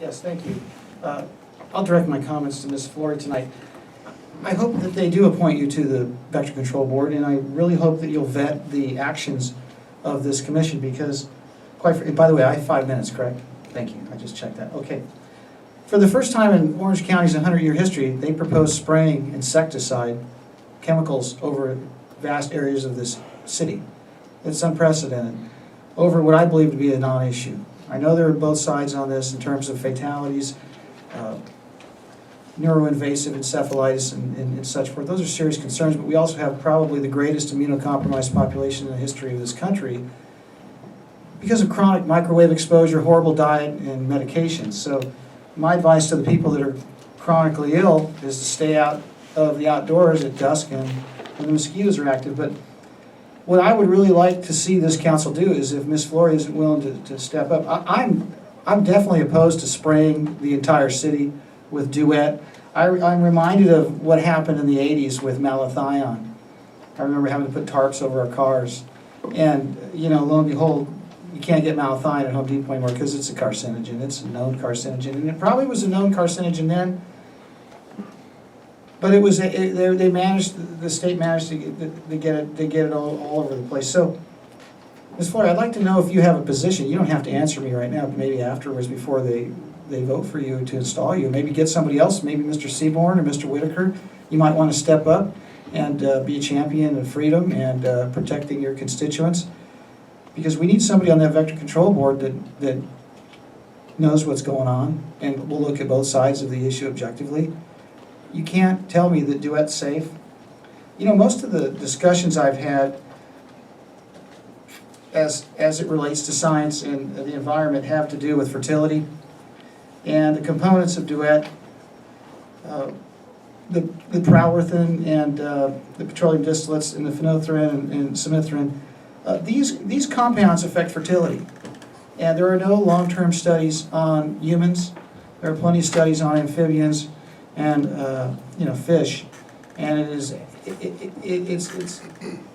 Yes, thank you. I'll direct my comments to Ms. Flory tonight. I hope that they do appoint you to the Vector Control Board, and I really hope that you'll vet the actions of this commission because, by the way, I have 5 minutes, correct? Thank you, I just checked that. Okay. For the first time in Orange County's 100-year history, they proposed spraying insecticide chemicals over vast areas of this city. It's unprecedented, over what I believe to be a non-issue. I know there are both sides on this in terms of fatalities, neuroinvasive encephalitis and such forth. Those are serious concerns, but we also have probably the greatest immunocompromised population in the history of this country because of chronic microwave exposure, horrible diet, and medications. So my advice to the people that are chronically ill is to stay out of the outdoors at dusk and when the mosquitoes are active. But what I would really like to see this council do is if Ms. Flory isn't willing to step up, I'm definitely opposed to spraying the entire city with Duet. I'm reminded of what happened in the 80s with malathion. I remember having to put tarps over our cars. And, you know, lo and behold, you can't get malathion at Home Depot anymore because it's a carcinogen. It's a known carcinogen. And it probably was a known carcinogen then. But it was they managed, the state managed to get it all over the place. So, Ms. Flory, I'd like to know if you have a position. You don't have to answer me right now, but maybe afterwards before they vote for you to install you. Maybe get somebody else, maybe Mr. Seaborn or Mr. Whitaker. You might want to step up and be a champion of freedom and protecting your constituents. Because we need somebody on that Vector Control Board that knows what's going on and will look at both sides of the issue objectively. You can't tell me that Duet's safe. You know, most of the discussions I've had as it relates to science and the environment have to do with fertility. And the components of Duet, the prowerthin and the petroleum distillates and the phenolphthalein and samithrin, these compounds affect fertility. And there are no long-term studies on humans. There are plenty of studies on amphibians and fish. And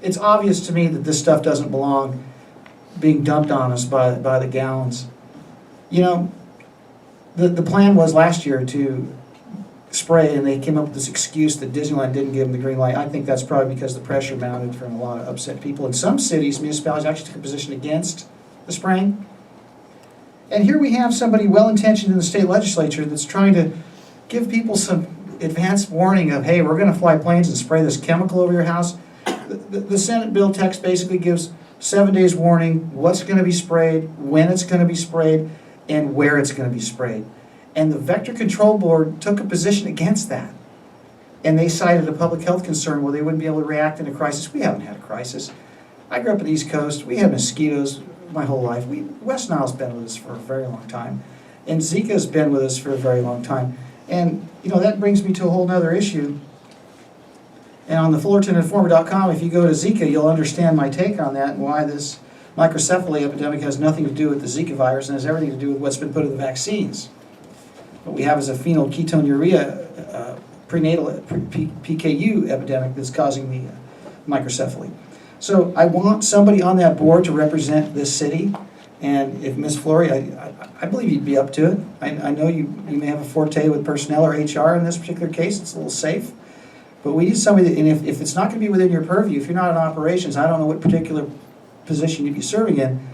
it's obvious to me that this stuff doesn't belong being dumped on us by the gallons. You know, the plan was last year to spray, and they came up with this excuse that Disneyland didn't give them the green light. I think that's probably because the pressure mounted from a lot of upset people. In some cities, municipalities actually took a position against the spraying. And here we have somebody well-intentioned in the state legislature that's trying to give people some advance warning of, hey, we're going to fly planes and spray this chemical over your house. The Senate bill text basically gives 7 days warning, what's going to be sprayed, when it's going to be sprayed, and where it's going to be sprayed. And the Vector Control Board took a position against that. And they cited a public health concern where they wouldn't be able to react in a crisis. We haven't had a crisis. I grew up in the East Coast. We had mosquitoes my whole life. West Nile's been with us for a very long time. And Zika's been with us for a very long time. And, you know, that brings me to a whole other issue. And on the FullertonInformer.com, if you go to Zika, you'll understand my take on that and why this microcephaly epidemic has nothing to do with the Zika virus and has everything to do with what's been put in the vaccines. What we have is a phenylketonuria prenatal PKU epidemic that's causing the microcephaly. So I want somebody on that board to represent this city. And if Ms. Flory, I believe you'd be up to it. I know you may have a forte with personnel or HR in this particular case. It's a little safe. But we need somebody that, and if it's not going to be within your purview, if you're not in operations, I don't know what particular position you'd be serving in,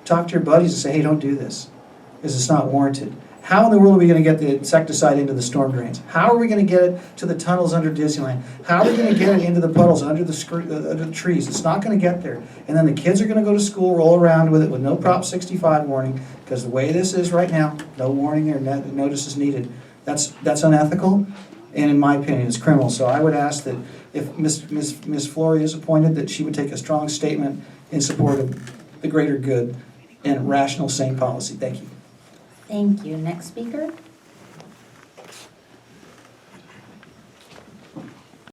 talk to your buddies and say, hey, don't do this, because it's not warranted. How in the world are we going to get the insecticide into the storm drains? How are we going to get it to the tunnels under Disneyland? How are we going to get it into the puddles under the trees? It's not going to get there. And then the kids are going to go to school, roll around with it with no Prop 65 warning, because the way this is right now, no warning or notice is needed. That's unethical, and in my opinion, it's criminal. So I would ask that if Ms. Flory is appointed, that she would take a strong statement in support of the greater good and rational, sane policy. Thank you. Thank you. Next speaker.